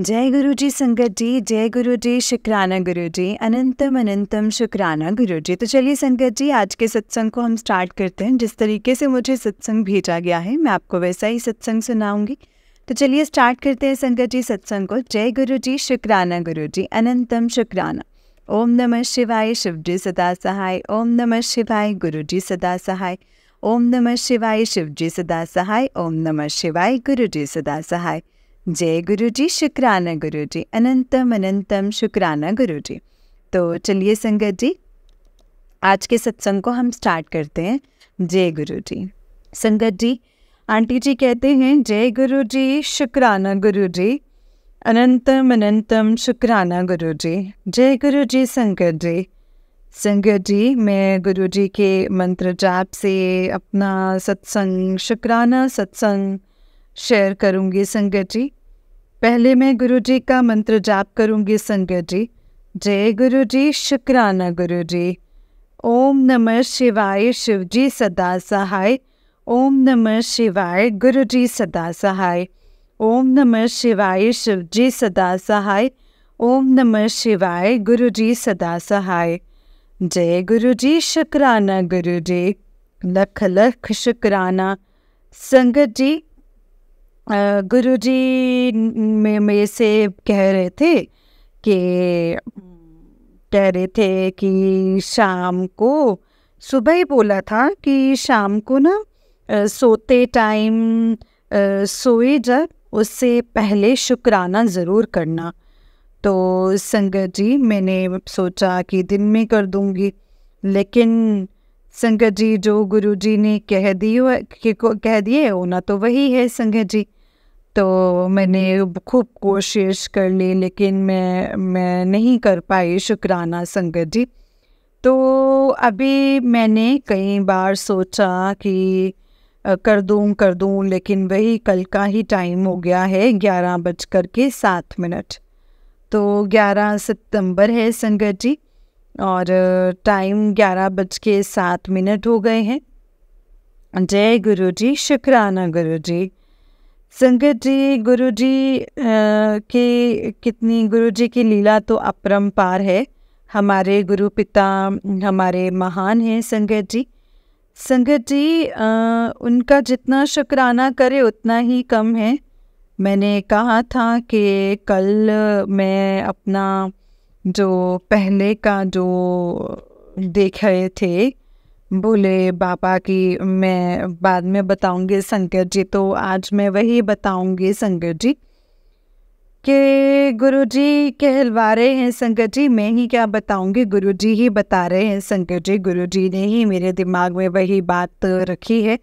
जय गुरु जी संगत जी, जय गुरु जी, शुक्राना गुरु जी, अनंतम अनंतम शुक्राना गुरु जी। तो चलिए संगत जी, आज के सत्संग को हम स्टार्ट करते हैं। जिस तरीके से मुझे सत्संग भेजा गया है मैं आपको वैसा ही सत्संग सुनाऊंगी। तो चलिए स्टार्ट करते हैं संगत जी सत्संग को। जय गुरु जी, शुक्राना गुरु जी, अनंतम शुक्राना। ओम नमः शिवाय, शिव जी सदा सहाय। ओम नमः शिवाय, गुरु जी सदा सहाय। ओम नमः शिवाय, शिव जी सदा सहाय। ओम नमः शिवाय, गुरु जी सदा सहाय। जय गुरु जी, शुक्राना गुरु जी, अनंतम अनंतम शुक्राना गुरु जी। तो चलिए संगत जी, आज के सत्संग को हम स्टार्ट करते हैं। जय गुरु जी। संगत जी, आंटी जी कहते हैं जय गुरु जी, शुक्राना गुरु जी, अनंतम अनंतम शुक्राना गुरु जी। जय गुरु जी संगत जी। संगत जी, मैं गुरु जी के मंत्र जाप से अपना सत्संग, शुक्राना सत्संग शेयर करूंगी संगत जी। पहले मैं गुरु जी का मंत्र जाप करूंगी संगत जी। जय गुरु जी, शुक्राना गुरु जी। ओम नमः शिवाय, शिव जी सदा सहाय। ओम नमः शिवाय, गुरु जी सदा सहाय। ओम नमः शिवाय, शिव जी सदा सहाय। ओम नमः शिवाय, गुरु जी सदा सहाय। जय गुरु जी, शुक्राना गुरु जी, लख लख शुक्राना। संगत जी, गुरु जी में से कह रहे थे कि शाम को, सुबह ही बोला था कि शाम को ना सोते टाइम सोए जब, उससे पहले शुक्राना ज़रूर करना। तो संगत जी, मैंने सोचा कि दिन में कर दूंगी, लेकिन संगत जी जो गुरु जी ने कह दिए होना तो वही है संगत जी। तो मैंने खूब कोशिश कर ली, लेकिन मैं नहीं कर पाई शुक्राना संगत जी। तो अभी मैंने कई बार सोचा कि कर दूं, लेकिन वही कल का ही टाइम हो गया है, 11:07। तो 11 सितंबर है संगत जी, और टाइम 11:07 हो गए हैं। जय गुरु जी, शुक्राना गुरु जी। संगत जी, गुरु जी गुरु जी की लीला तो अपरंपार है। हमारे गुरु पिता हमारे महान हैं संगत जी। संगत जी, उनका जितना शुक्राना करे उतना ही कम है। मैंने कहा था कि कल मैं अपना जो पहले का जो देख रहे थे भोले बाबा की, मैं बाद में बताऊंगी संगत जी। तो आज मैं वही बताऊंगी संगत जी कि गुरु जी कहलवा रहे हैं संगत जी। मैं ही क्या बताऊंगी, गुरु जी ही बता रहे हैं संगत जी। गुरु जी ने ही मेरे दिमाग में वही बात रखी है।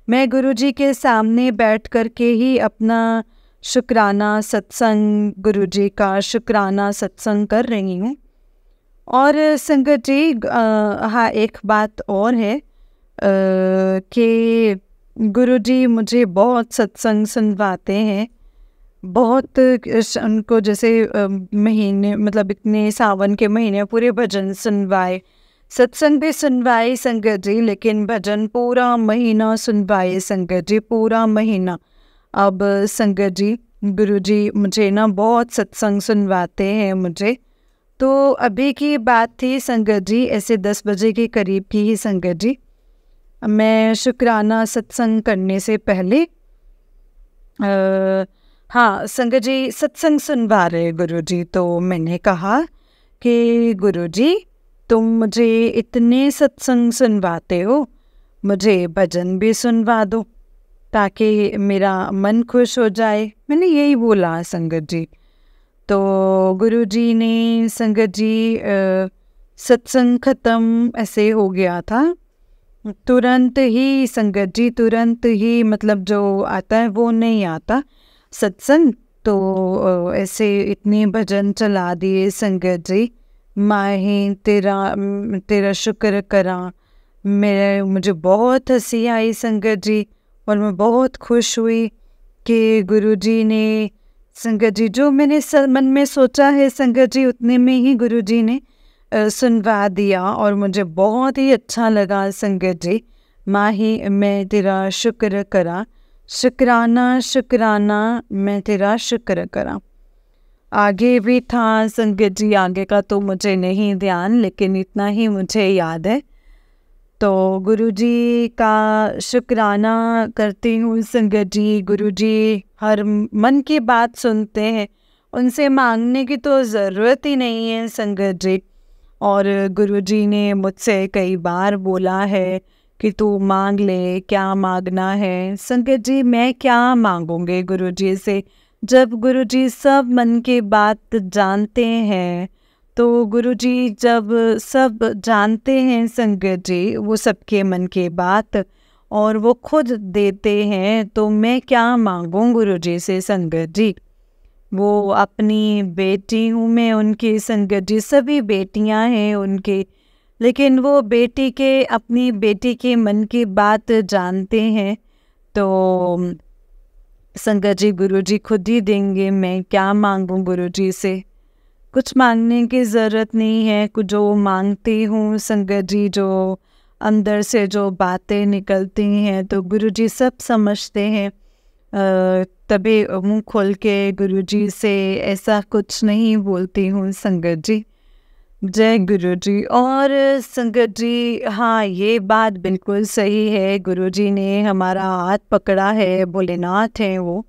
मैं गुरु जी के सामने बैठ कर के ही अपना शुक्राना सत्संग, गुरु जी का शुक्राना सत्संग कर रही हूँ। और संगत जी, हाँ, एक बात और है कि गुरु जी मुझे बहुत सत्संग सुनवाते हैं। बहुत उनको जैसे महीने, मतलब इतने सावन के महीने पूरे भजन सुनवाए, सत्संग भी सुनवाए संगत जी, लेकिन भजन पूरा महीना सुनवाए संगत जी, पूरा महीना। अब संगत जी, गुरु जी मुझे ना बहुत सत्संग सुनवाते हैं मुझे। तो अभी की बात थी संगत जी, ऐसे 10 बजे के करीब की ही संगत जी। मैं शुक्राना सत्संग करने से पहले हाँ संगत जी, सत्संग सुनवा रहे गुरु जी। तो मैंने कहा कि गुरु जी, तुम मुझे इतने सत्संग सुनवाते हो, मुझे भजन भी सुनवा दो ताकि मेरा मन खुश हो जाए। मैंने यही बोला संगत जी। तो गुरु जी ने संगत जी, सत्संग ख़त्म ऐसे हो गया था, तुरंत ही संगत जी, तुरंत ही, मतलब जो आता है वो नहीं आता सत्संग। तो ऐसे इतने भजन चला दिए संगत जी। माही तेरा शुक्र करा, मुझे बहुत हंसी आई संगत जी, और मैं बहुत खुश हुई कि गुरु जी ने संगत जी जो मैंने मन में सोचा है संगत जी, उतने में ही गुरु जी ने सुनवा दिया, और मुझे बहुत ही अच्छा लगा संगत जी। माही मैं तेरा शुक्र करा, शुक्राना शुक्राना मैं तेरा शुक्र करा। आगे भी था संगत जी, आगे का तो मुझे नहीं ध्यान, लेकिन इतना ही मुझे याद है। तो गुरुजी का शुक्राना करती हूँ संगत जी। गुरुजी हर मन की बात सुनते हैं, उनसे मांगने की तो ज़रूरत ही नहीं है संगत जी। और गुरुजी ने मुझसे कई बार बोला है कि तू मांग ले, क्या मांगना है। संगत जी मैं क्या मांगूंगी गुरुजी से, जब गुरुजी सब मन की बात जानते हैं। तो गुरुजी जब सब जानते हैं संगत जी, वो सबके मन की बात, और वो खुद देते हैं, तो मैं क्या मांगूं गुरुजी से संगत जी। वो अपनी बेटी हूँ मैं उनकी संगत जी, सभी बेटियाँ हैं उनकी, लेकिन वो बेटी के अपनी बेटी के मन की बात जानते हैं। तो संगत जी गुरुजी खुद ही देंगे, मैं क्या मांगूं गुरुजी से। कुछ मांगने की ज़रूरत नहीं है, कुछ जो मांगती हूँ संगत जी, जो अंदर से जो बातें निकलती हैं, तो गुरुजी सब समझते हैं। तभी मुंह खोल के गुरुजी से ऐसा कुछ नहीं बोलती हूँ संगत जी। जय गुरुजी। और संगत जी हाँ, ये बात बिल्कुल सही है, गुरुजी ने हमारा हाथ पकड़ा है, भोलेनाथ हैं वो।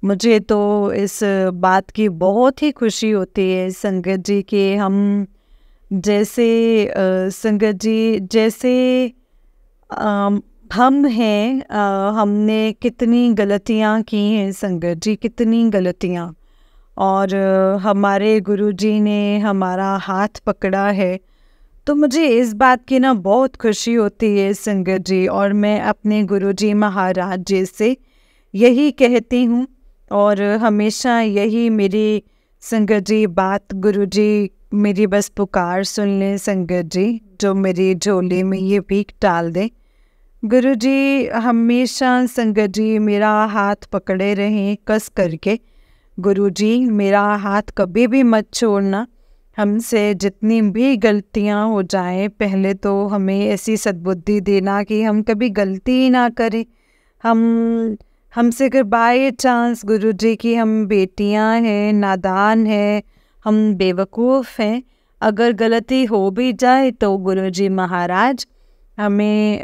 मुझे तो इस बात की बहुत ही खुशी होती है संगत जी कि हम जैसे संगत जी जैसे हम हैं, हमने कितनी गलतियाँ की हैं संगत जी, कितनी गलतियाँ, और हमारे गुरुजी ने हमारा हाथ पकड़ा है। तो मुझे इस बात की ना बहुत खुशी होती है संगत जी, और मैं अपने गुरुजी महाराज जी से यही कहती हूँ, और हमेशा यही मेरी संगत जी बात, गुरुजी मेरी बस पुकार सुन लें संगत जी, जो मेरी झोली में ये भीख डाल दे। गुरुजी हमेशा संगत जी मेरा हाथ पकड़े रहें कस करके। गुरुजी मेरा हाथ कभी भी मत छोड़ना। हमसे जितनी भी गलतियां हो जाएं, पहले तो हमें ऐसी सद्बुद्धि देना कि हम कभी गलती ही ना करें। हमसे अगर बाय चांस गुरुजी की हम बेटियां हैं, नादान हैं, हम बेवकूफ़ हैं, अगर गलती हो भी जाए तो गुरुजी महाराज हमें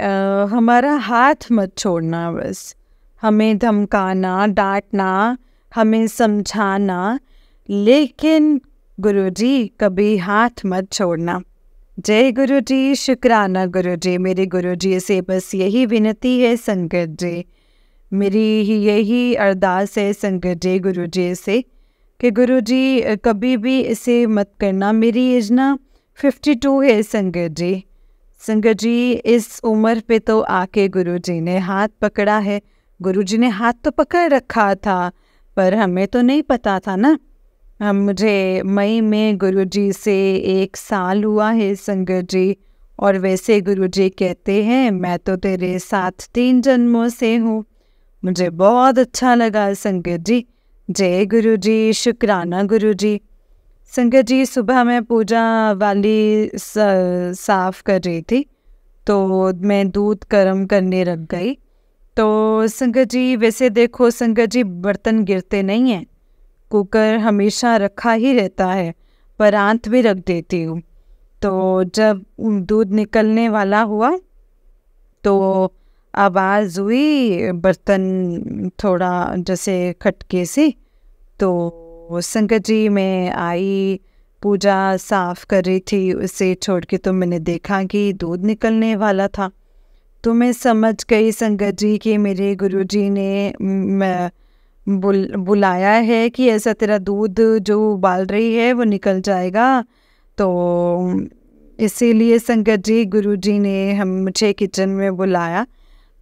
हमारा हाथ मत छोड़ना, बस हमें धमकाना, डांटना, हमें समझाना, लेकिन गुरुजी कभी हाथ मत छोड़ना। जय गुरुजी, शुक्राना गुरुजी। मेरे गुरुजी से बस यही विनती है संगत जी, मेरी यही अरदास है संगत जी गुरुजी से कि गुरुजी कभी भी इसे मत करना। मेरी एज ना 52 है संगत जी। संगत जी इस उम्र पे तो आके गुरुजी ने हाथ पकड़ा है। गुरुजी ने हाथ तो पकड़ रखा था, पर हमें तो नहीं पता था ना। मुझे मई में गुरुजी से 1 साल हुआ है संगत जी, और वैसे गुरुजी कहते हैं मैं तो तेरे साथ 3 जन्मों से हूँ। मुझे बहुत अच्छा लगा संगत जी। जय गुरुजी, शुक्राना गुरुजी। संगत जी सुबह मैं पूजा वाली साफ कर रही थी, तो मैं दूध गर्म करने रख गई। तो संगत जी वैसे देखो संगत जी, बर्तन गिरते नहीं हैं, कुकर हमेशा रखा ही रहता है, पर आंत भी रख देती हूँ। तो जब दूध निकलने वाला हुआ तो आवाज़ हुई बर्तन थोड़ा जैसे खटके से। तो संगत जी मैं आई, पूजा साफ कर रही थी, उसे छोड़ के तो मैंने देखा कि दूध निकलने वाला था। तो मैं समझ गई संगत जी कि मेरे गुरुजी ने बुलाया है कि ऐसा तेरा दूध जो उबाल रही है वो निकल जाएगा। तो इसीलिए संगत जी गुरुजी ने मुझे किचन में बुलाया।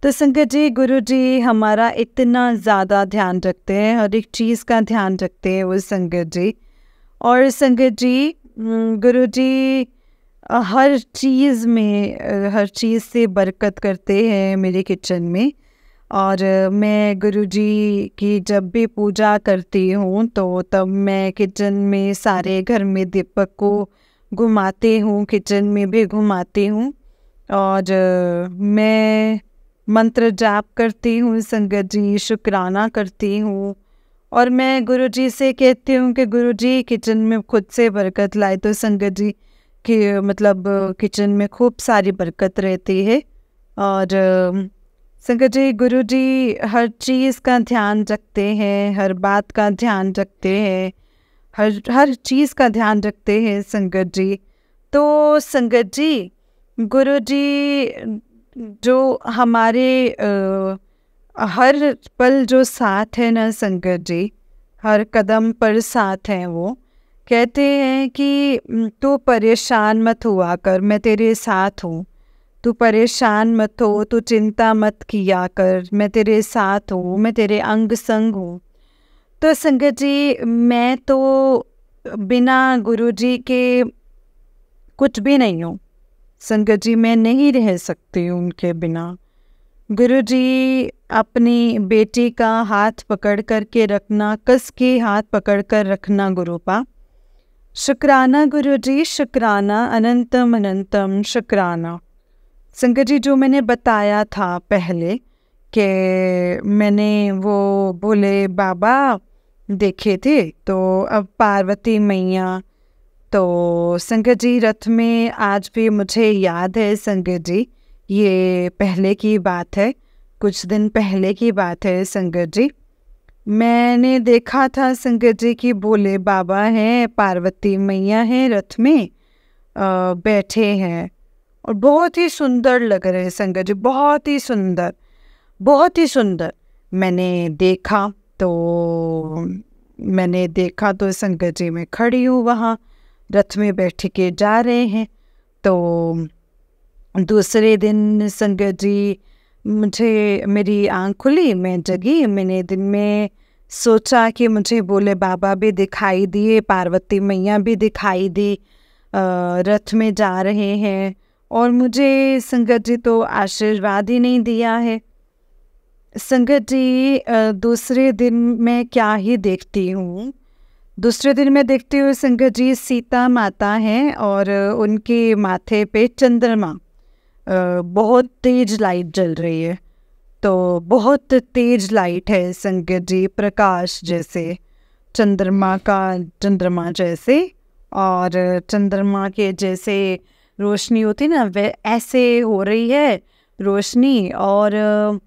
तो संगत जी गुरुजी हमारा इतना ज़्यादा ध्यान रखते हैं, हर एक चीज़ का ध्यान रखते हैं वो संगत जी। और संगत जी गुरुजी हर चीज़ में हर चीज़ से बरकत करते हैं मेरे किचन में। और मैं गुरुजी की जब भी पूजा करती हूँ तो तब मैं किचन में सारे घर में दीपक को घुमाती हूँ, किचन में भी घुमाती हूँ, और मैं मंत्र जाप करती हूँ संगत जी, शुक्राना करती हूँ, और मैं गुरुजी से कहती हूँ कि गुरुजी किचन में खुद से बरकत लाए। तो संगत जी कि मतलब किचन में खूब सारी बरकत रहती है। और संगत जी गुरुजी हर चीज़ का ध्यान रखते हैं, हर बात का ध्यान रखते हैं, हर चीज़ का ध्यान रखते हैं संगत जी। तो संगत जी गुरुजी जो हमारे हर पल जो साथ है ना संगत जी, हर कदम पर साथ हैं। वो कहते हैं कि तू परेशान मत हुआ कर, मैं तेरे साथ हूँ। तू परेशान मत हो, तू चिंता मत किया कर, मैं तेरे साथ हूँ, मैं तेरे अंग संग हूँ। तो संगत जी मैं तो बिना गुरुजी के कुछ भी नहीं हूँ संगत जी, मैं नहीं रह सकती हूँ उनके बिना। गुरुजी अपनी बेटी का हाथ पकड़ कर के रखना, कस के हाथ पकड़ कर रखना गुरुपा। शुक्राना गुरुजी शुक्राना, अनंतम अनंतम शुक्राना। संगत जी जो मैंने बताया था पहले कि मैंने वो भोले बाबा देखे थे, तो अब पार्वती मैया, तो संगत जी रथ में आज भी मुझे याद है संगत जी, ये पहले की बात है, कुछ दिन पहले की बात है संगत जी। मैंने देखा था संगत जी कि भोले बाबा हैं, पार्वती मैया हैं, रथ में बैठे हैं और बहुत ही सुंदर लग रहे हैं संगत जी, बहुत ही सुंदर, बहुत ही सुंदर। मैंने देखा तो संगत जी मैं खड़ी हूँ वहाँ, रथ में बैठ के जा रहे हैं। तो दूसरे दिन संगत जी मुझे मेरी आँख खुली, मैं जगी। मैंने दिन में सोचा कि मुझे भोले बाबा भी दिखाई दिए, पार्वती मैया भी दिखाई दी, रथ में जा रहे हैं और मुझे संगत जी तो आशीर्वाद ही नहीं दिया है। संगत जी दूसरे दिन मैं क्या ही देखती हूँ, दूसरे दिन मैं देखती हूँ संगत जी सीता माता हैं और उनके माथे पे चंद्रमा, बहुत तेज लाइट जल रही है। तो बहुत तेज लाइट है संगत जी, प्रकाश जैसे चंद्रमा जैसे, और चंद्रमा के जैसे रोशनी होती ना वे ऐसे हो रही है रोशनी, और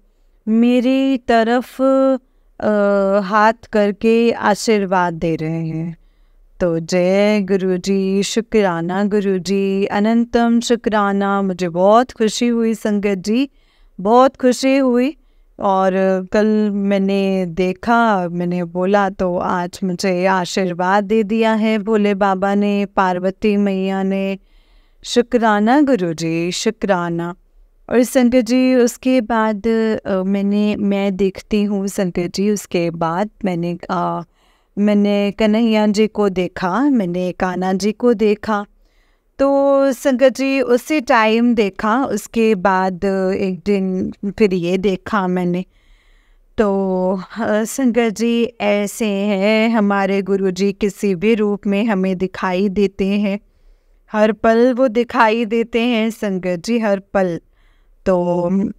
मेरी तरफ हाथ करके आशीर्वाद दे रहे हैं। तो जय गुरुजी शुक्राना गुरुजी, अनंतम शुक्राना। मुझे बहुत खुशी हुई संगत जी, बहुत खुशी हुई। और कल मैंने देखा, मैंने बोला तो आज मुझे आशीर्वाद दे दिया है भोले बाबा ने, पार्वती मैया ने। शुक्राना गुरुजी शुक्राना। और संगत जी उसके बाद मैं देखती हूँ संगत जी, उसके बाद मैंने कन्हैया जी को देखा, मैंने कान्हा जी को देखा। तो संगत जी उसी टाइम देखा, उसके बाद एक दिन फिर ये देखा मैंने। तो संगत जी ऐसे हैं हमारे गुरुजी, किसी भी रूप में हमें दिखाई देते हैं, हर पल वो दिखाई देते हैं संगत जी, हर पल। तो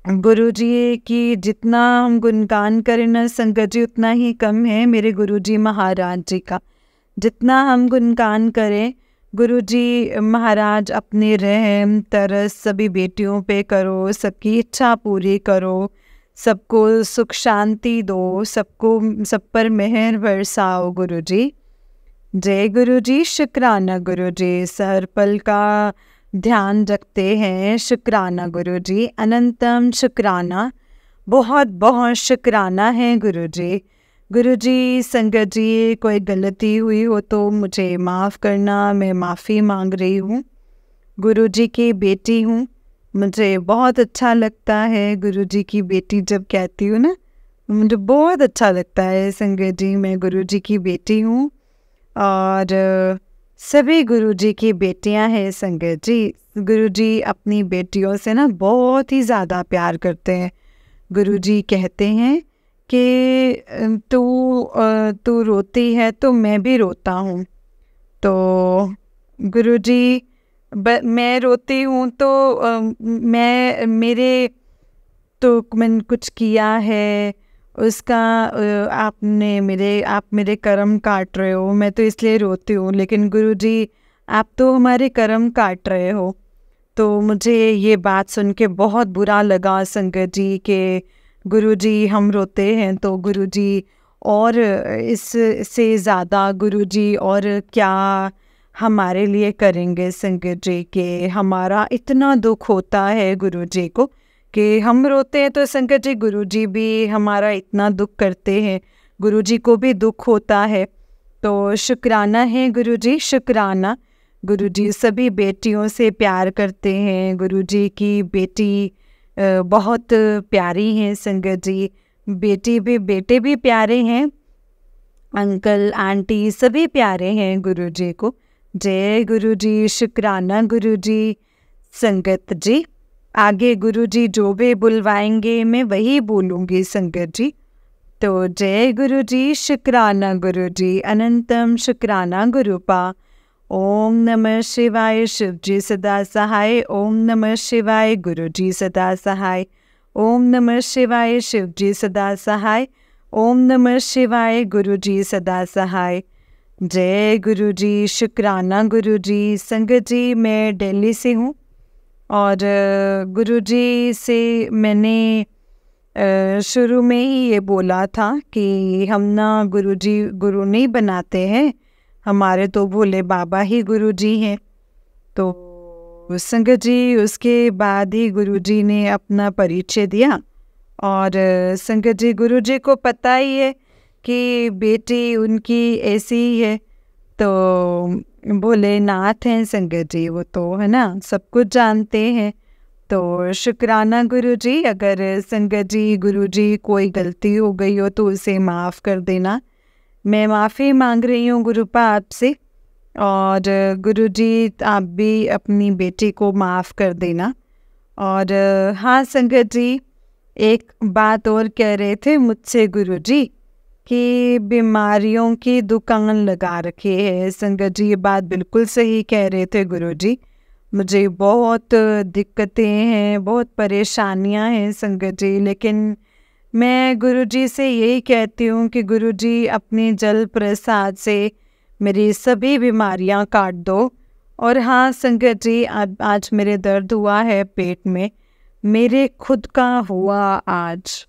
गुरुजी की जितना हम गुणगान करें ना संगत जी उतना ही कम है मेरे गुरुजी महाराज जी का। जितना हम गुणगान करें, गुरुजी महाराज अपने रहम तरस सभी बेटियों पे करो, सबकी इच्छा पूरी करो, सबको सुख शांति दो, सब पर मेहर बरसाओ गुरुजी। जय गुरुजी शुक्राना गुरुजी, हर पल का ध्यान रखते हैं। शुक्राना गुरुजी, अनंतम शुक्राना, बहुत बहुत शुक्राना है गुरुजी। गुरुजी संगत जी कोई गलती हुई हो तो मुझे माफ़ करना, मैं माफ़ी मांग रही हूँ। गुरुजी की बेटी हूँ, मुझे बहुत अच्छा लगता है गुरुजी की बेटी जब कहती हूँ ना, मुझे बहुत अच्छा लगता है संगत जी, मैं गुरुजी की बेटी हूँ। और सभी गुरुजी की बेटियां हैं संगत जी। गुरुजी अपनी बेटियों से ना बहुत ही ज़्यादा प्यार करते हैं। गुरुजी कहते हैं कि तू रोती है तो मैं भी रोता हूँ। तो गुरुजी मैं रोती हूँ तो मैंने कुछ किया है उसका आप मेरे कर्म काट रहे हो, मैं तो इसलिए रोती हूँ, लेकिन गुरुजी आप तो हमारे कर्म काट रहे हो। तो मुझे ये बात सुन के बहुत बुरा लगा संगत जी के गुरुजी हम रोते हैं तो गुरुजी और इससे ज़्यादा गुरुजी और क्या हमारे लिए करेंगे संगत जी के। हमारा इतना दुख होता है गुरुजी को कि हम रोते हैं तो संगत जी गुरुजी भी हमारा इतना दुख करते हैं, गुरुजी को भी दुख होता है। तो शुक्राना है गुरुजी, शुक्राना। गुरुजी सभी बेटियों से प्यार करते हैं, गुरुजी की बेटी बहुत प्यारी हैं संगत जी, बेटे भी प्यारे हैं, अंकल आंटी सभी प्यारे हैं गुरुजी को। जय गुरुजी, शुक्राना गुरुजी। संगत जी आगे गुरुजी जो भी बुलवाएंगे मैं वही बोलूँगी संगत जी। तो जय गुरुजी, शुक्राना गुरुजी, अनंतम शुक्राना गुरुपा। ओम नमः शिवाय, शिव जी सदा सहाय। ओम नमः शिवाय, गुरुजी सदा सहाय। ओम नमः शिवाय, शिव जी सदा सहाय। ओम नमः शिवाय, गुरुजी सदा सहाय। जय गुरुजी, शुक्राना गुरुजी। संगत जी मैं दिल्ली से हूँ और गुरुजी से मैंने शुरू में ही ये बोला था कि हम ना गुरुजी गुरु नहीं बनाते हैं, हमारे तो भोले बाबा ही गुरुजी हैं। तो संगत जी उसके बाद ही गुरुजी ने अपना परिचय दिया और संगत जी गुरुजी को पता ही है कि बेटी उनकी ऐसी ही है, तो भोलेनाथ हैं संगत जी, वो तो है ना सब कुछ जानते हैं। तो शुक्राना गुरुजी, अगर संगत जी गुरुजी कोई गलती हो गई हो तो उसे माफ़ कर देना। मैं माफ़ी मांग रही हूँ गुरुपा आपसे, और गुरुजी आप भी अपनी बेटी को माफ़ कर देना। और हाँ संगत जी एक बात और कह रहे थे मुझसे गुरुजी कि बीमारियों की दुकान लगा रखी है। संगत जी ये बात बिल्कुल सही कह रहे थे गुरुजी, मुझे बहुत दिक्कतें हैं, बहुत परेशानियां हैं संगत जी, लेकिन मैं गुरुजी से यही कहती हूँ कि गुरुजी अपने जल प्रसाद से मेरी सभी बीमारियां काट दो। और हाँ संगत जी आज मेरे दर्द हुआ है पेट में, मेरे खुद का हुआ आज।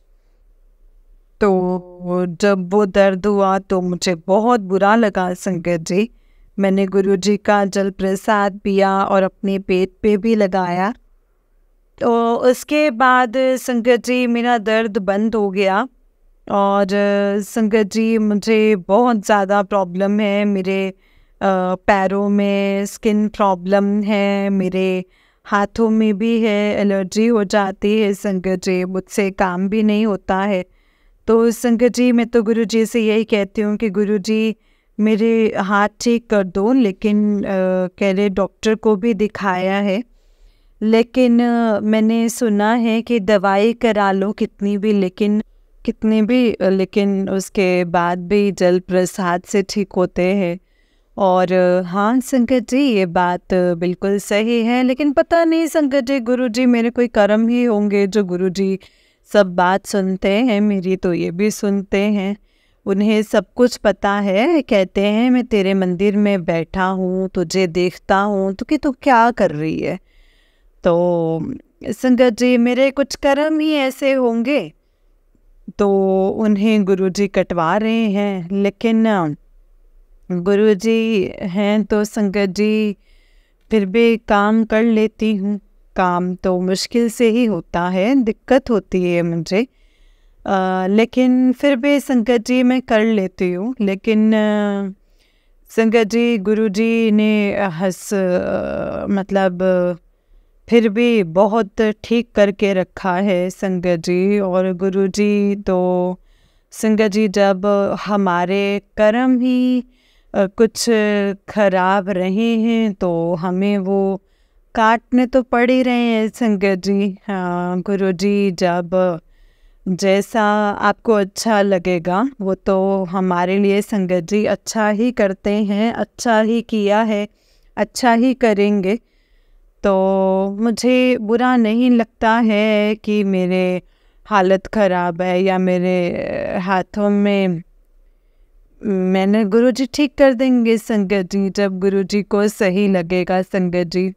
तो जब वो दर्द हुआ तो मुझे बहुत बुरा लगा संगत जी, मैंने गुरुजी का जल प्रसाद पिया और अपने पेट पे भी लगाया। तो उसके बाद संगत जी मेरा दर्द बंद हो गया। और संगत जी मुझे बहुत ज़्यादा प्रॉब्लम है, मेरे पैरों में स्किन प्रॉब्लम है, मेरे हाथों में भी है, एलर्जी हो जाती है संगत जी, मुझसे काम भी नहीं होता है। तो संगत जी मैं तो गुरुजी से यही कहती हूँ कि गुरुजी मेरे हाथ ठीक कर दो, लेकिन कह रहे डॉक्टर को भी दिखाया है, लेकिन मैंने सुना है कि दवाई करा लो कितनी भी, लेकिन उसके बाद भी जल प्रसाद से ठीक होते हैं। और हाँ संगत जी ये बात बिल्कुल सही है, लेकिन पता नहीं संगत जी गुरुजी मेरे कोई कर्म ही होंगे जो गुरुजी सब बात सुनते हैं मेरी, तो ये भी सुनते हैं, उन्हें सब कुछ पता है। कहते हैं मैं तेरे मंदिर में बैठा हूँ, तुझे देखता हूँ तो कि तू क्या कर रही है। तो संगत जी मेरे कुछ कर्म ही ऐसे होंगे तो उन्हें गुरुजी कटवा रहे हैं, लेकिन गुरुजी हैं तो संगत जी फिर भी काम कर लेती हूँ। काम तो मुश्किल से ही होता है, दिक्कत होती है मुझे, लेकिन फिर भी संगत जी मैं कर लेती हूँ। लेकिन संगत जी गुरुजी ने मतलब फिर भी बहुत ठीक करके रखा है संगत जी। और गुरुजी तो संगत जी जब हमारे कर्म ही कुछ खराब रहे हैं तो हमें वो काटने तो पड़ ही रहे हैं संगत जी। हाँ गुरुजी जब जैसा आपको अच्छा लगेगा वो तो हमारे लिए संगत जी अच्छा ही करते हैं, अच्छा ही किया है, अच्छा ही करेंगे। तो मुझे बुरा नहीं लगता है कि मेरे हालत ख़राब है या मेरे हाथों में, मैंने गुरुजी ठीक कर देंगे संगत जी, जब गुरुजी को सही लगेगा संगत जी।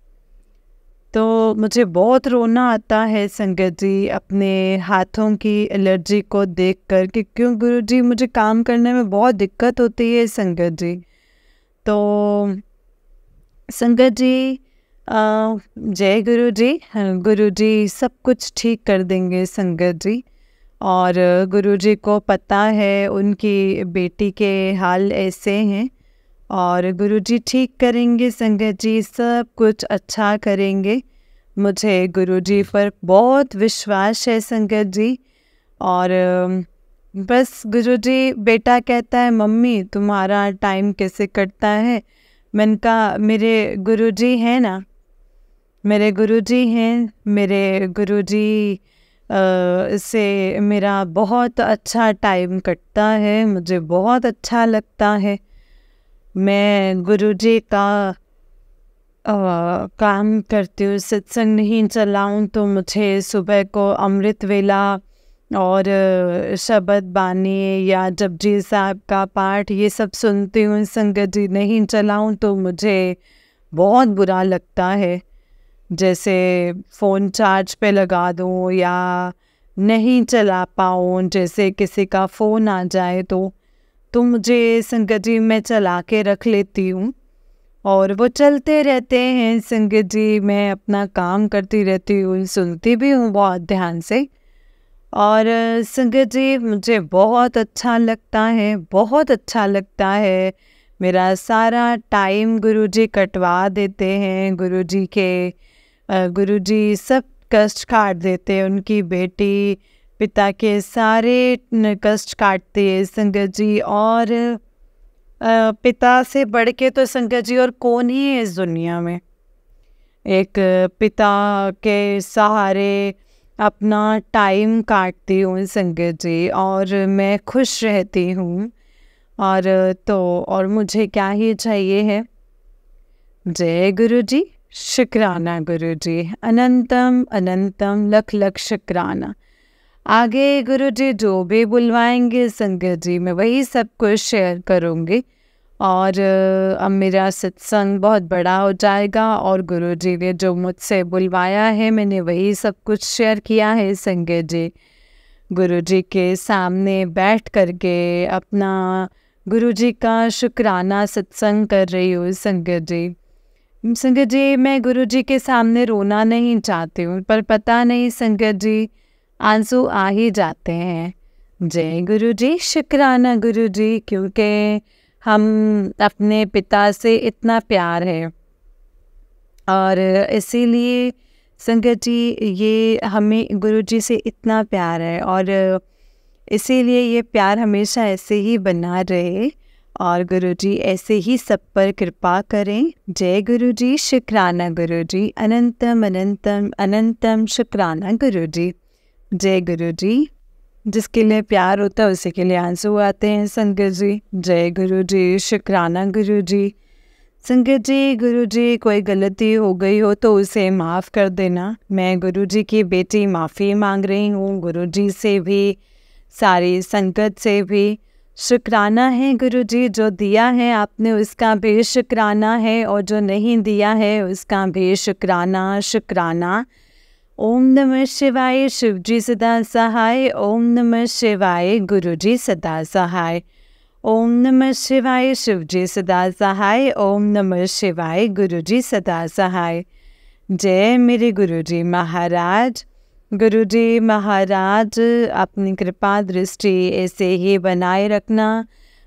तो मुझे बहुत रोना आता है संगत जी अपने हाथों की एलर्जी को देखकर कि क्यों गुरुजी, मुझे काम करने में बहुत दिक्कत होती है संगत जी। तो संगत जी जय गुरु जी। गुरु जी सब कुछ ठीक कर देंगे संगत जी। और गुरु जी को पता है उनकी बेटी के हाल ऐसे हैं और गुरु जी ठीक करेंगे संगत जी, सब कुछ अच्छा करेंगे। मुझे गुरु जी पर बहुत विश्वास है संगत जी। और बस गुरु जी, बेटा कहता है मम्मी तुम्हारा टाइम कैसे कटता है। मैंने कहा मेरे गुरुजी हैं ना, मेरे गुरुजी हैं, मेरे गुरुजी से मेरा बहुत अच्छा टाइम कटता है, मुझे बहुत अच्छा लगता है। मैं गुरुजी का काम करती हूँ, सत्संग नहीं चलाऊँ तो मुझे सुबह को अमृत वेला और शबद बानी या जपजी साहब का पाठ ये सब सुनती हूँ संगत जी। नहीं चलाऊँ तो मुझे बहुत बुरा लगता है, जैसे फ़ोन चार्ज पे लगा दूँ या नहीं चला पाऊँ, जैसे किसी का फ़ोन आ जाए तो मुझे संगत जी मैं चला के रख लेती हूँ और वो चलते रहते हैं संगत जी। मैं अपना काम करती रहती हूँ, सुनती भी हूँ बहुत ध्यान से। और संगत जी मुझे बहुत अच्छा लगता है, बहुत अच्छा लगता है। मेरा सारा टाइम गुरुजी कटवा देते हैं, गुरुजी सब कष्ट काट देते हैं। उनकी बेटी पिता के सारे कष्ट काटती है संगत जी। और पिता से बढ़ के तो संगत जी और कौन ही है इस दुनिया में। एक पिता के सहारे अपना टाइम काटती हूँ संगत जी और मैं खुश रहती हूँ। और मुझे क्या ही चाहिए है। जय गुरु जी, शुक्राना गुरु जी, अनंतम अनंतम लख लख शुक्राना। आगे गुरु जी जो भी बुलवाएंगे संगत जी मैं वही सब कुछ शेयर करूँगी। और अब मेरा सत्संग बहुत बड़ा हो जाएगा और गुरु जी ने जो मुझसे बुलवाया है मैंने वही सब कुछ शेयर किया है संगत जी। गुरु जी के सामने बैठ करके अपना गुरु जी का शुक्राना सत्संग कर रही हूँ संगत जी। संगत जी मैं गुरु जी के सामने रोना नहीं चाहती हूँ, पर पता नहीं संगत जी आंसू आ ही जाते हैं। जय गुरु जी, शुक्राना गुरु जी, क्योंकि हम अपने पिता से इतना प्यार है और इसीलिए संगत जी ये हमें गुरुजी से इतना प्यार है और इसीलिए ये प्यार हमेशा ऐसे ही बना रहे और गुरुजी ऐसे ही सब पर कृपा करें। जय गुरुजी, शुक्राना गुरुजी, अनंतम अनंतम अनंतम शुक्राना गुरुजी। जय गुरुजी। जिसके लिए प्यार होता है उसी के लिए आंसू आते हैं संगत जी। जय गुरु जी, शुक्राना गुरु जी। संगत जी गुरु जी कोई गलती हो गई हो तो उसे माफ़ कर देना। मैं गुरु जी की बेटी माफ़ी मांग रही हूँ, गुरु जी से भी सारी संगत से भी। शुक्राना है गुरु जी, जो दिया है आपने उसका भी शुक्राना है और जो नहीं दिया है उसका भी शुक्राना शुक्राना। ओम नमः शिवाय, शिव जी सदा सहाय। ओम नमः शिवाय, गुरु जी सदा सहाय। ओम नमः शिवाय, शिव जी सदा सहाय। ओम नमः शिवाय, गुरु जी सदा सहाय। जय मेरे गुरु जी महाराज। गुरु जी महाराज अपनी कृपा दृष्टि ऐसे ही बनाए रखना,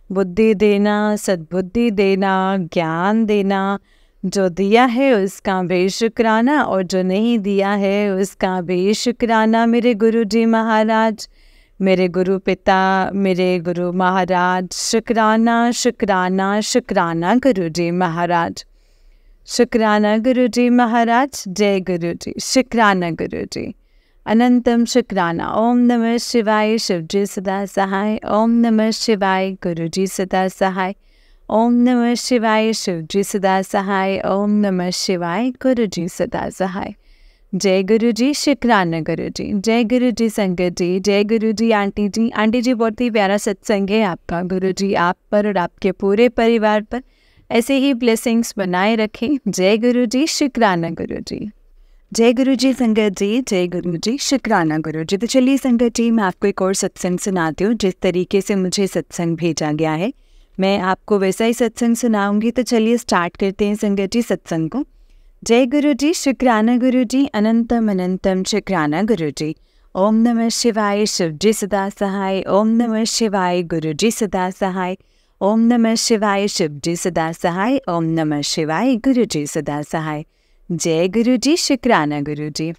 बुद्धि देना, सद्बुद्धि देना, ज्ञान देना। जो दिया है उसका भी शुक्राना और जो नहीं दिया है उसका भी शुक्राना मेरे गुरु जी महाराज, मेरे गुरु पिता, मेरे गुरु महाराज। शुक्राना शुक्राना शुक्राना गुरु जी महाराज। शुक्राना गुरु जी महाराज। जय गुरु जी, शुक्राना गुरु जी, अनंतम शुक्राना। ओम नमः शिवाय, शिव जी सदा सहाय। ओम नमः शिवाय, गुरु जी सदा सहाय। ओम नमः शिवाय, शिव जी सदा सहाय। ओम नमः शिवाय, गुरु जी सदा सहाय। जय गुरु जी, शुक्राना गुरु जी। जय गुरु जी संगत जी, जय गुरु जी आंटी जी। आंटी जी बहुत ही प्यारा सत्संग है आपका। गुरु जी आप पर और आपके पूरे परिवार पर ऐसे ही ब्लेसिंग्स बनाए रखें। जय गुरु जी, शुक्राना गुरु जी। जय गुरु जी संगत जी, जय गुरु जी, शुक्राना गुरु जी। तो चलिए संगत जी, मैं आपको एक और सत्संग सुनाती हूँ। जिस तरीके से मुझे सत्संग भेजा गया है मैं आपको वैसा ही सत्संग सुनाऊंगी। तो चलिए स्टार्ट करते हैं संगत जी सत्संग को। जय गुरु जी, शुक्राना गुरु जी, अनंतम अनंतम शुक्राना गुरु जी। ओम नमः शिवाय, शिव जी सदा सहाय। ओम नमः शिवाय, गुरु जी सदा सहाय। ओम नमः शिवाय, शिव जी सदा सहाय। ओम नमः शिवाय, गुरु जी सदा सहाय। जय गुरु जी, शुक्राना गुरु जी।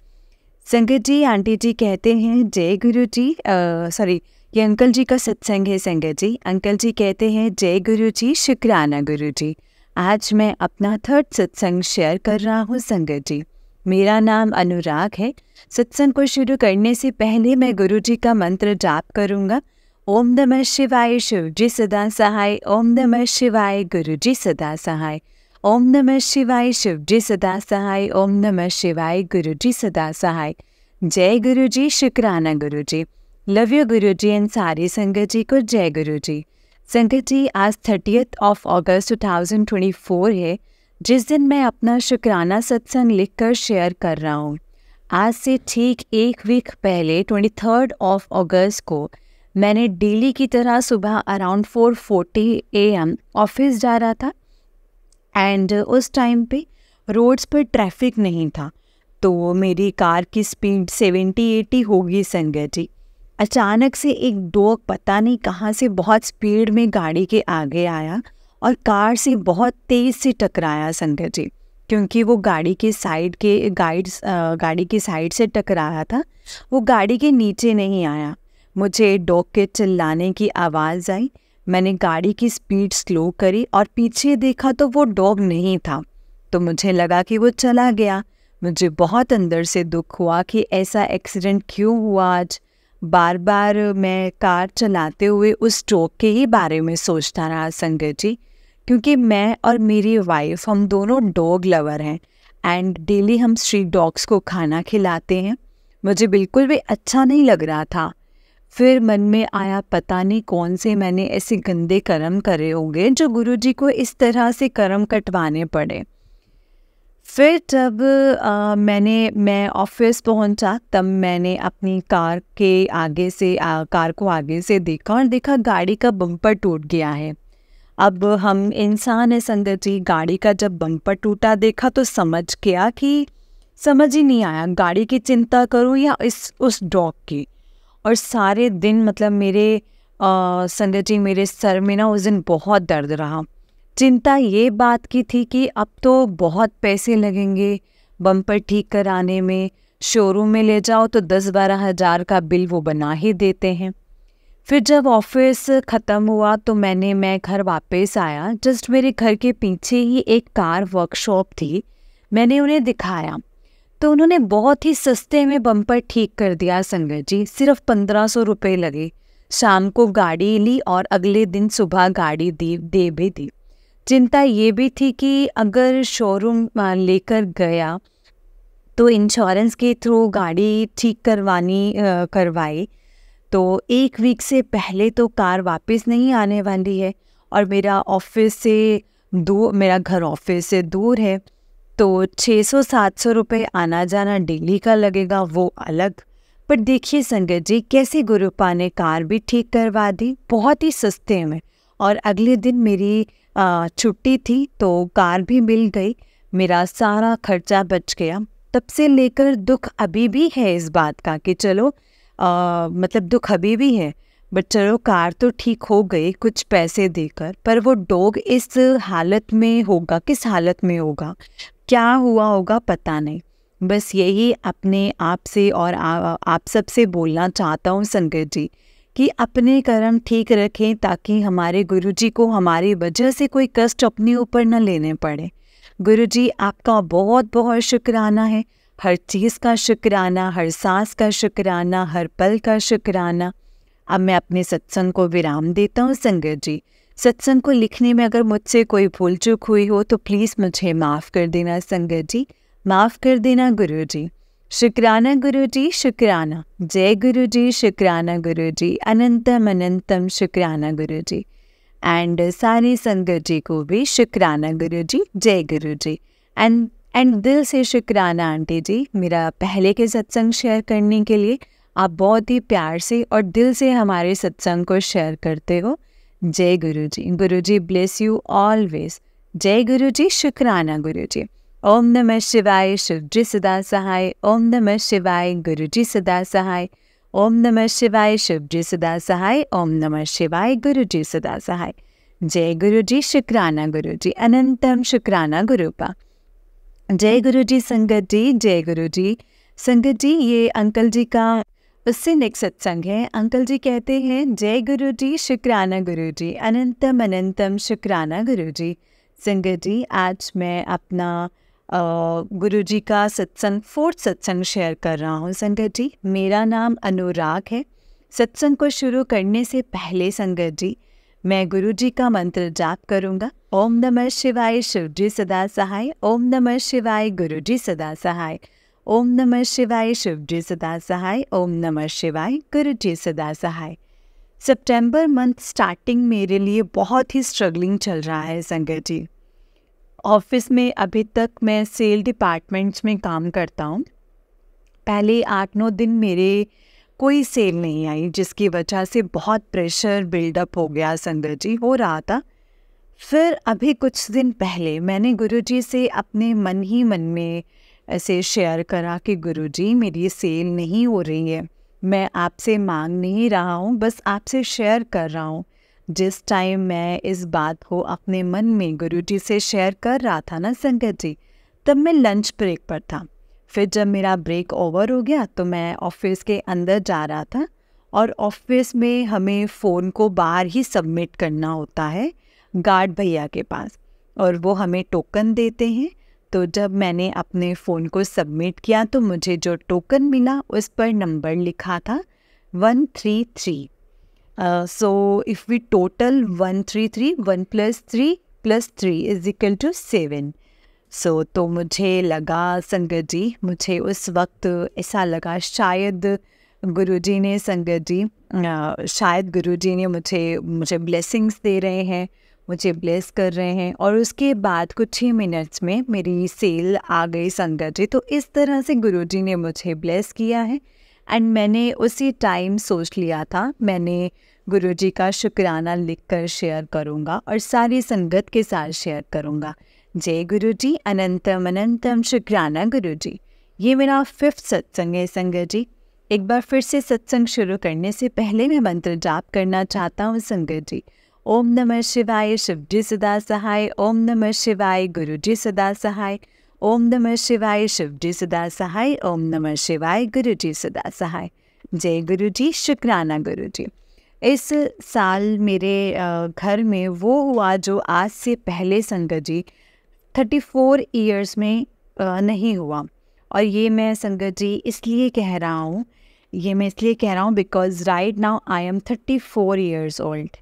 संगत जी, आंटी जी कहते हैं जय गुरु जी, सॉरी ये अंकल जी का सत्संग है संगत जी। अंकल जी कहते हैं जय गुरु जी, शुक्राना गुरु जी। आज मैं अपना थर्ड सत्संग शेयर कर रहा हूँ संगत जी। मेरा नाम अनुराग है। सत्संग को शुरू करने से पहले मैं गुरु जी का मंत्र जाप करूँगा। ओम नमः शिवाय, शिव जी सदा सहाय। ओम नमः शिवाय, गुरु जी सदा सहाय। ओम नमः शिवाय, शिव जी सदा सहाय। ओम नमः शिवाय, गुरु जी सदा सहाय। जय गुरु जी, शुक्राना गुरु जी। Love you Guru ji and सारी संगत जी को जय गुरु जी। संगत जी, आज 30 अगस्त 2024 है, जिस दिन मैं अपना शुक्राना सत्संग लिखकर शेयर कर रहा हूँ। आज से ठीक एक वीक पहले 23 अगस्त को मैंने डेली की तरह सुबह अराउंड 4:40 AM ऑफिस जा रहा था एंड उस टाइम पे रोड्स पर ट्रैफिक नहीं था, तो मेरी कार की स्पीड 70-80 होगी संगत जी। अचानक से एक डॉग पता नहीं कहाँ से बहुत स्पीड में गाड़ी के आगे आया और कार से बहुत तेज़ से टकराया संगत जी। क्योंकि वो गाड़ी के साइड से टकराया था, वो गाड़ी के नीचे नहीं आया। मुझे डॉग के चिल्लाने की आवाज़ आई। मैंने गाड़ी की स्पीड स्लो करी और पीछे देखा तो वो डॉग नहीं था, तो मुझे लगा कि वो चला गया। मुझे बहुत अंदर से दुख हुआ कि ऐसा एक्सीडेंट क्यों हुआ आज। बार बार मैं कार चलाते हुए उस डॉग के ही बारे में सोचता रहा संगत जी, क्योंकि मैं और मेरी वाइफ हम दोनों डॉग लवर हैं एंड डेली हम स्ट्रीट डॉग्स को खाना खिलाते हैं। मुझे बिल्कुल भी अच्छा नहीं लग रहा था। फिर मन में आया पता नहीं कौन से मैंने ऐसे गंदे कर्म करे होंगे जो गुरुजी को इस तरह से कर्म कटवाने पड़े। फिर जब मैं ऑफिस पहुंचा तब मैंने अपनी कार को आगे से देखा और देखा गाड़ी का बम्पर टूट गया है। अब हम इंसान है संगत जी, गाड़ी का जब बम्पर टूटा देखा तो समझ ही नहीं आया गाड़ी की चिंता करूं या उस डॉग की। और सारे दिन मतलब मेरे संगत जी मेरे सर में ना उस दिन बहुत दर्द रहा। चिंता ये बात की थी कि अब तो बहुत पैसे लगेंगे बम्पर ठीक कराने में। शोरूम में ले जाओ तो 10-12 हज़ार का बिल वो बना ही देते हैं। फिर जब ऑफिस ख़त्म हुआ तो मैं घर वापस आया। जस्ट मेरे घर के पीछे ही एक कार वर्कशॉप थी, मैंने उन्हें दिखाया तो उन्होंने बहुत ही सस्ते में बम्पर ठीक कर दिया संगत जी। सिर्फ 1500 रुपये लगे। शाम को गाड़ी ली और अगले दिन सुबह गाड़ी दे भी दी। चिंता ये भी थी कि अगर शोरूम लेकर गया तो इंश्योरेंस के थ्रू गाड़ी ठीक करवाई तो 1 वीक से पहले तो कार वापस नहीं आने वाली है और मेरा घर ऑफिस से दूर है, तो 600-700 रुपये आना जाना डेली का लगेगा, वो अलग। पर देखिए संगत जी कैसे गुरुपा ने कार भी ठीक करवा दी बहुत ही सस्ते में। और अगले दिन मेरी छुट्टी थी तो कार भी मिल गई, मेरा सारा खर्चा बच गया। तब से लेकर दुख अभी भी है इस बात का कि चलो मतलब दुख अभी भी है, बट चलो कार तो ठीक हो गई कुछ पैसे देकर। पर वो डॉग इस हालत में होगा, किस हालत में होगा, क्या हुआ होगा पता नहीं। बस यही अपने आप से और आप सबसे बोलना चाहता हूँ संगत जी कि अपने कर्म ठीक रखें ताकि हमारे गुरुजी को हमारी वजह से कोई कष्ट अपने ऊपर न लेने पड़े। गुरुजी आपका बहुत बहुत शुक्राना है, हर चीज़ का शुक्राना, हर सांस का शुक्राना, हर पल का शुक्राना। अब मैं अपने सत्संग को विराम देता हूँ संगत जी। सत्संग को लिखने में अगर मुझसे कोई भूल चूक हुई हो तो प्लीज़ मुझे माफ़ कर देना संगत जी, माफ़ कर देना गुरु जी। शुक्राना गुरुजी, शुक्राना। जय गुरुजी, शुक्राना गुरुजी, अनंतम अनंतम शुक्राना गुरुजी। एंड सारी संगत जी को भी शुक्राना गुरुजी, जय गुरुजी। एंड दिल से शुक्राना आंटी जी, मेरा पहले के सत्संग शेयर करने के लिए। आप बहुत ही प्यार से और दिल से हमारे सत्संग को शेयर करते हो। जय गुरुजी। गुरुजी ब्लेस यू ऑलवेज। जय गुरुजी, शुक्राना गुरुजी। ओम नमः शिवाय, शिवजी सदा सहाय। ओम नमः शिवाय, गुरुजी सदा सहाय। ओम नमः शिवाय, शिवजी सदा सहाय। ओम नमः शिवाय, गुरुजी सदा सहाय। जय गुरुजी, शुक्राना गुरुजी, अनंतम शुक्राना गुरुपा। जय गुरुजी संगत जी, जय गुरुजी संगत जी। ये अंकल जी का उससे नेक्स्ट सत्संग है। अंकल जी कहते हैं, जय गुरुजी, शुक्राना गुरुजी, अनंतम अनंतम शुक्राना गुरुजी। संगत जी, आज मैं अपना गुरुजी का सत्संग 4th सत्संग शेयर कर रहा हूँ। संगत जी, मेरा नाम अनुराग है। सत्संग को शुरू करने से पहले संगत जी, मैं गुरुजी का मंत्र जाप करूँगा। ओम नमः शिवाय, शिवजी सदा सहाय। ओम नमः शिवाय, गुरुजी सदा सहाय। ओम नमः शिवाय, शिवजी सदा सहाय। ओम नमः शिवाय, गुरुजी सदा सहाय। सितंबर मंथ स्टार्टिंग मेरे लिए बहुत ही स्ट्रगलिंग चल रहा है संगत जी। ऑफिस में अभी तक मैं सेल डिपार्टमेंट्स में काम करता हूँ। पहले 8-9 दिन मेरे कोई सेल नहीं आई, जिसकी वजह से बहुत प्रेशर बिल्डअप हो गया संगत जी, हो रहा था। फिर अभी कुछ दिन पहले मैंने गुरुजी से अपने मन ही मन में ऐसे शेयर करा कि गुरुजी, मेरी सेल नहीं हो रही है। मैं आपसे मांग नहीं रहा हूँ, बस आपसे शेयर कर रहा हूँ। जिस टाइम मैं इस बात को अपने मन में गुरुजी से शेयर कर रहा था ना संगत जी, तब मैं लंच ब्रेक पर था। फिर जब मेरा ब्रेक ओवर हो गया तो मैं ऑफिस के अंदर जा रहा था, और ऑफिस में हमें फ़ोन को बाहर ही सबमिट करना होता है गार्ड भैया के पास, और वो हमें टोकन देते हैं। तो जब मैंने अपने फ़ोन को सबमिट किया तो मुझे जो टोकन मिला उस पर नंबर लिखा था 133। So if we total 133, 1 + 3 + 3 = 7. तो मुझे लगा संगत जी, मुझे उस वक्त ऐसा लगा शायद गुरुजी ने संगत जी, शायद गुरुजी ने मुझे ब्लेसिंग्स दे रहे हैं, मुझे ब्लेस कर रहे हैं। और उसके बाद कुछ ही मिनट्स में मेरी सेल आ गई संगत जी। तो इस तरह से गुरुजी ने मुझे ब्लेस किया है। एंड मैंने उसी टाइम सोच लिया था, मैंने गुरुजी का शुक्राना लिखकर शेयर करूँगा और सारी संगत के साथ शेयर करूँगा। जय गुरुजी, अनंतम अनंतम शुक्राना गुरुजी। ये मेरा 5th सत्संग है संगत जी। एक बार फिर से सत्संग शुरू करने से पहले मैं मंत्र जाप करना चाहता हूँ संगत जी। ओम नमः शिवाय, शिवजी सदा सहाय। ओम नमः शिवाय, गुरुजी सदा सहाय। ओम नमः शिवाय, शिवजी सदा सहाय। ओम नमः शिवाय, गुरुजी सदा सहाय। जय गुरुजी, शुक्राना गुरुजी। इस साल मेरे घर में वो हुआ जो आज से पहले संगत जी 34 ईयर्स में नहीं हुआ। और ये मैं संगत जी इसलिए कह रहा हूँ, because right now I am 34 years old.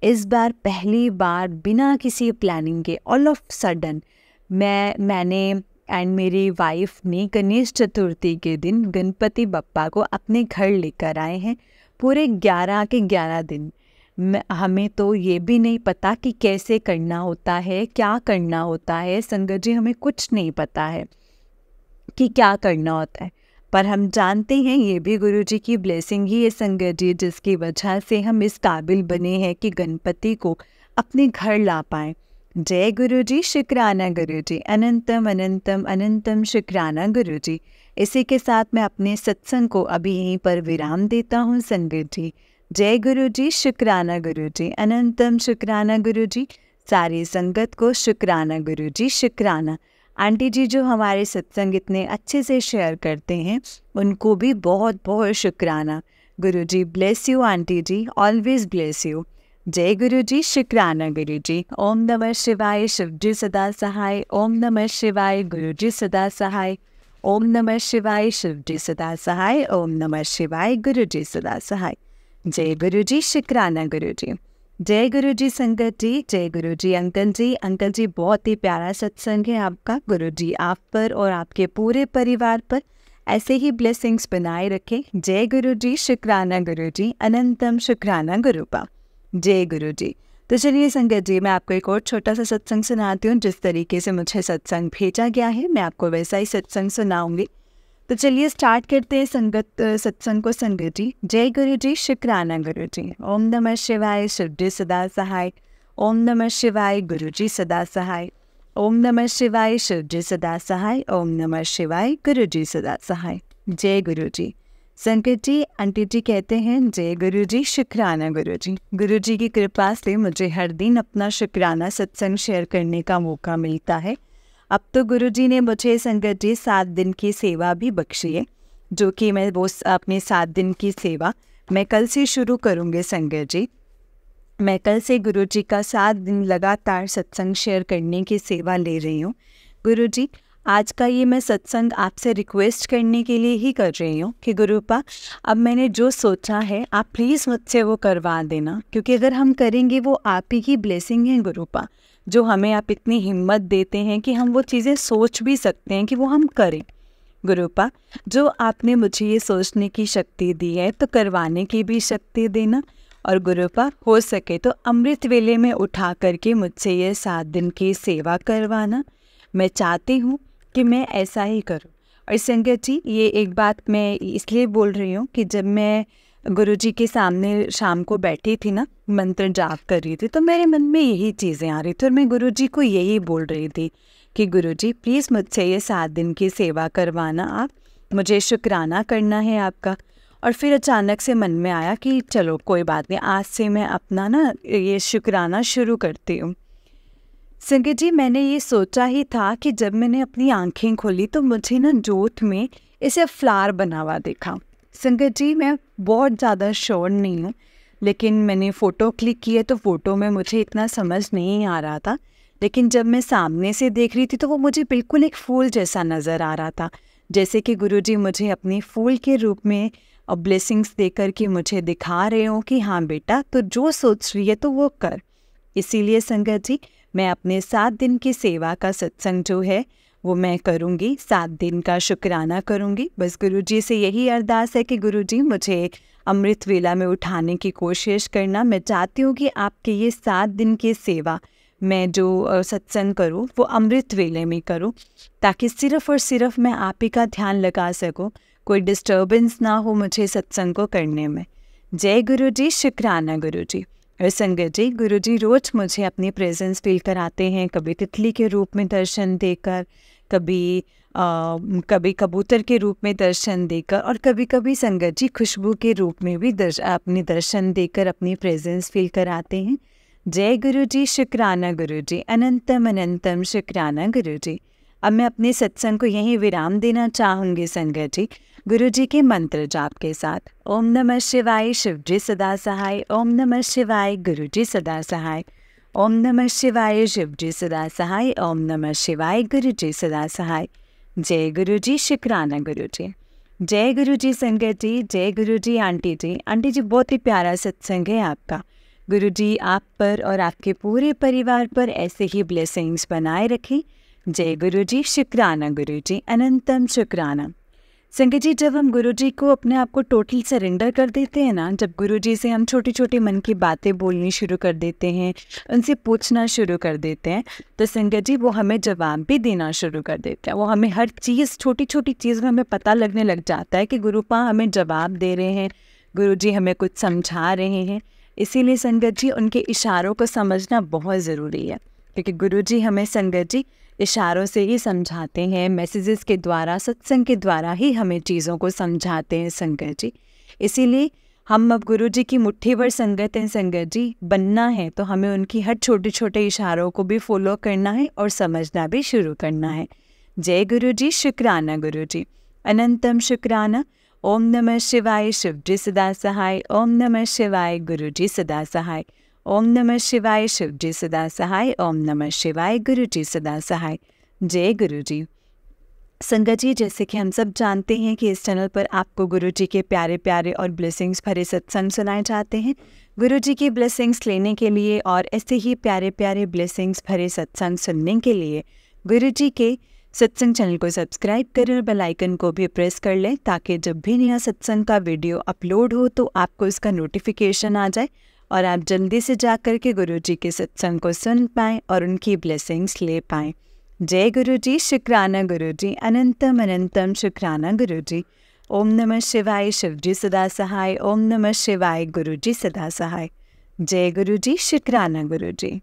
इस बार पहली बार बिना किसी प्लानिंग के ऑल ऑफ सडन मैंने एंड मेरी वाइफ ने गणेश चतुर्थी के दिन गणपति बप्पा को अपने घर लेकर आए हैं। पूरे 11 के 11 दिन हमें तो ये भी नहीं पता कि कैसे करना होता है, क्या करना होता है संगत जी, हमें कुछ नहीं पता है कि क्या करना होता है। पर हम जानते हैं ये भी गुरुजी की ब्लेसिंग ही है संगत जी, जिसकी वजह से हम इस काबिल बने हैं कि गणपति को अपने घर ला पाएँ। जय गुरुजी, शुक्राना गुरुजी, अनंतम अनंतम अनंतम शुक्राना गुरुजी। इसी के साथ मैं अपने सत्संग को अभी यहीं पर विराम देता हूँ संगत जी। जय गुरुजी, शुक्राना गुरुजी, अनंतम शुक्राना गुरुजी। सारी संगत को शुक्राना गुरुजी, शुक्राना। आंटी जी जो हमारे सत्संग इतने अच्छे से शेयर करते हैं, उनको भी बहुत बहुत शुक्राना। Guruji bless you aunty ji, always bless you. जय गुरुजी, शुक्राना गुरुजी। ओम नमः शिवाय, शिवजी सदा सहाय। ओम नमः शिवाय, गुरुजी सदा सहाय। ओम नमः शिवाय, शिवजी सदा सहाय। ओम नमः शिवाय, गुरुजी सदा सहाय। जय गुरुजी, शुक्राना गुरुजी। जय गुरुजी संगत जी, जय गुरुजी अंकल जी। अंकल जी बहुत ही प्यारा सत्संग है आपका। गुरुजी आप पर और आपके पूरे परिवार पर ऐसे ही ब्लेसिंग्स बनाए रखें। जय गुरु जी, शुक्राना गुरु जी, अनंतम शुक्राना गुरुपा। जय गुरु जी। तो चलिए संगत जी, मैं आपको एक और छोटा सा सत्संग सुनाती हूँ। जिस तरीके से मुझे सत्संग भेजा गया है मैं आपको वैसा ही सत्संग सुनाऊंगी। तो चलिए स्टार्ट करते हैं सत्संग को संगत जी। जय गुरु जी, शुक्राना गुरु जी। ओम नमः शिवाय, शिव जी सदा सहाय। ओम नमः शिवाय, गुरु जी सदा सहाय। ओम नमः शिवाय, शिव जी सदा सहाय। ओम नमः शिवाय, गुरु जी सदा सहाय। जय गुरु जी। संकट जी, आंटी जी कहते हैं जय गुरु जी, शुक्राना गुरु जी। गुरु जी की कृपा से मुझे हर दिन अपना शुक्राना सत्संग शेयर करने का मौका मिलता है। अब तो गुरु जी ने मुझे संगत जी 7 दिन की सेवा भी बख्शी है, जो कि मैं वो अपने 7 दिन की सेवा मैं कल से शुरू करूँगी संगत जी। मैं कल से गुरु जी का 7 दिन लगातार सत्संग शेयर करने की सेवा ले रही हूँ। गुरु जी, आज का ये मैं सत्संग आपसे रिक्वेस्ट करने के लिए ही कर रही हूँ कि गुरुपा, अब मैंने जो सोचा है आप प्लीज़ मुझसे वो करवा देना, क्योंकि अगर हम करेंगे वो आप ही की ब्लेसिंग है गुरुपा, जो हमें आप इतनी हिम्मत देते हैं कि हम वो चीज़ें सोच भी सकते हैं कि वो हम करें। गुरुपा, जो आपने मुझे ये सोचने की शक्ति दी है तो करवाने की भी शक्ति देना। और गुरुपा, हो सके तो अमृत वेले में उठा करके मुझसे ये 7 दिन की सेवा करवाना। मैं चाहती हूँ कि मैं ऐसा ही करूँ। और संगत जी, ये एक बात मैं इसलिए बोल रही हूँ कि जब मैं गुरु जी के सामने शाम को बैठी थी ना, मंत्र जाप कर रही थी, तो मेरे मन में यही चीज़ें आ रही थी और मैं गुरु जी को यही बोल रही थी कि गुरु जी प्लीज़ मुझसे ये 7 दिन की सेवा करवाना, आप मुझे शुक्राना करना है आपका। और फिर अचानक से मन में आया कि चलो कोई बात नहीं, आज से मैं अपना ना ये शुक्राना शुरू करती हूँ। संगत जी, मैंने ये सोचा ही था कि जब मैंने अपनी आंखें खोली तो मुझे ना जोत में इसे फ्लावर बना हुआ देखा। संगत जी, मैं बहुत ज़्यादा श्योर नहीं हूँ, लेकिन मैंने फ़ोटो क्लिक की है तो फ़ोटो में मुझे इतना समझ नहीं आ रहा था, लेकिन जब मैं सामने से देख रही थी तो वो मुझे बिल्कुल एक फूल जैसा नज़र आ रहा था, जैसे कि गुरुजी मुझे अपने फूल के रूप में और ब्लेसिंग्स देकर के मुझे दिखा रहे हो कि हाँ बेटा, तो जो सोच रही है तो वो कर। इसीलिए संगत जी, मैं अपने 7 दिन की सेवा का सत्संग जो है वो मैं करूँगी, 7 दिन का शुक्राना करूँगी। बस गुरुजी से यही अरदास है कि गुरुजी मुझे अमृत वेला में उठाने की कोशिश करना। मैं चाहती हूँ कि आपके ये 7 दिन की सेवा मैं जो सत्संग करूँ वो अमृत वेले में करूँ, ताकि सिर्फ़ और सिर्फ मैं आप ही का ध्यान लगा सकूँ, कोई डिस्टर्बेंस ना हो मुझे सत्संग को करने में। जय गुरु जी, शुक्राना गुरु जी। और संगत जी, गुरु जी रोज़ मुझे अपनी प्रेजेंस फील कराते हैं, कभी तितली के रूप में दर्शन देकर, कभी कबूतर के रूप में दर्शन देकर, और कभी कभी संगत जी खुशबू के रूप में भी अपने दर्शन देकर अपनी प्रेजेंस फील कराते हैं। जय गुरु जी, शुक्राना गुरु जी, अनंतम अनंतम शुक्राना गुरु जी। अब मैं अपने सत्संग को यहीं विराम देना चाहूँगी संगत जी, गुरु जी के मंत्र जाप के साथ। ओम नमः शिवाय, शिव जी सदा सहाय। ओम नमः शिवाय, गुरु जी सदा सहाय। ओम नमः शिवाय, शिव जी सदा सहाय। ओम नमः शिवाय, गुरु जी सदा सहाय। जय गुरु जी, शुक्राना गुरु जी। जय गुरु जी संगत जी, जय गुरु जी आंटी जी। आंटी जी, बहुत ही प्यारा सत्संग है आपका। गुरु जी आप पर और आपके पूरे परिवार पर ऐसे ही ब्लेसिंग्स बनाए रखें। जय गुरु जी, शुक्राना गुरु जी, अनंतम शुक्राना। संगत जी, जब हम गुरु जी को अपने आप को टोटल सरेंडर कर देते हैं ना, जब गुरु जी से हम छोटी छोटी मन की बातें बोलनी शुरू कर देते हैं, उनसे पूछना शुरू कर देते हैं, तो संगत जी वो हमें जवाब भी देना शुरू कर देते हैं। वो हमें हर चीज़, छोटी छोटी चीज़ में हमें पता लगने लग जाता है कि गुरुपा हमें जवाब दे रहे हैं, गुरु जी हमें कुछ समझा रहे हैं। इसीलिए संगत जी उनके इशारों को समझना बहुत ज़रूरी है, क्योंकि गुरु जी हमें संगत जी इशारों से ही समझाते हैं, मैसेजेस के द्वारा, सत्संग के द्वारा ही हमें चीज़ों को समझाते हैं संगत जी। इसीलिए हम अब गुरु जी की मुट्ठी भर संगत हैं संगत जी, बनना है तो हमें उनकी हर छोटे छोटे इशारों को भी फॉलो करना है और समझना भी शुरू करना है। जय गुरु जी, शुक्राना गुरु जी, अनंतम शुक्राना। ओम नमः शिवाय, शिव जी सदा सहाय। ओम नमः शिवाय, गुरु जी सदा सहाय। ओम नमः शिवाय, शिव जी सदा सहाय। ओम नमः शिवाय, गुरु जी सदा सहाय। जय गुरु जी। संगत जी, जैसे कि हम सब जानते हैं कि इस चैनल पर आपको गुरु जी के प्यारे प्यारे और ब्लेसिंग्स भरे सत्संग सुनाए जाते हैं। गुरु जी की ब्लेसिंग्स लेने के लिए और ऐसे ही प्यारे प्यारे ब्लेसिंग्स भरे सत्संग सुनने के लिए गुरु जी के सत्संग चैनल को सब्सक्राइब करें और बेल आइकन को भी प्रेस कर लें ताकि जब भी नया सत्संग का वीडियो अपलोड हो तो आपको इसका नोटिफिकेशन आ जाए और आप जल्दी से जा कर के गुरुजी के सत्संग को सुन पाएँ और उनकी ब्लेसिंग्स ले पाएँ। जय गुरुजी, शुक्राना गुरुजी, अनंतम अनंतम शुक्राना गुरुजी। ओम नमः शिवाय, शिवजी सदा सहाय। ओम नमः शिवाय, गुरुजी सदा सहाय। जय गुरुजी, शुक्राना गुरुजी।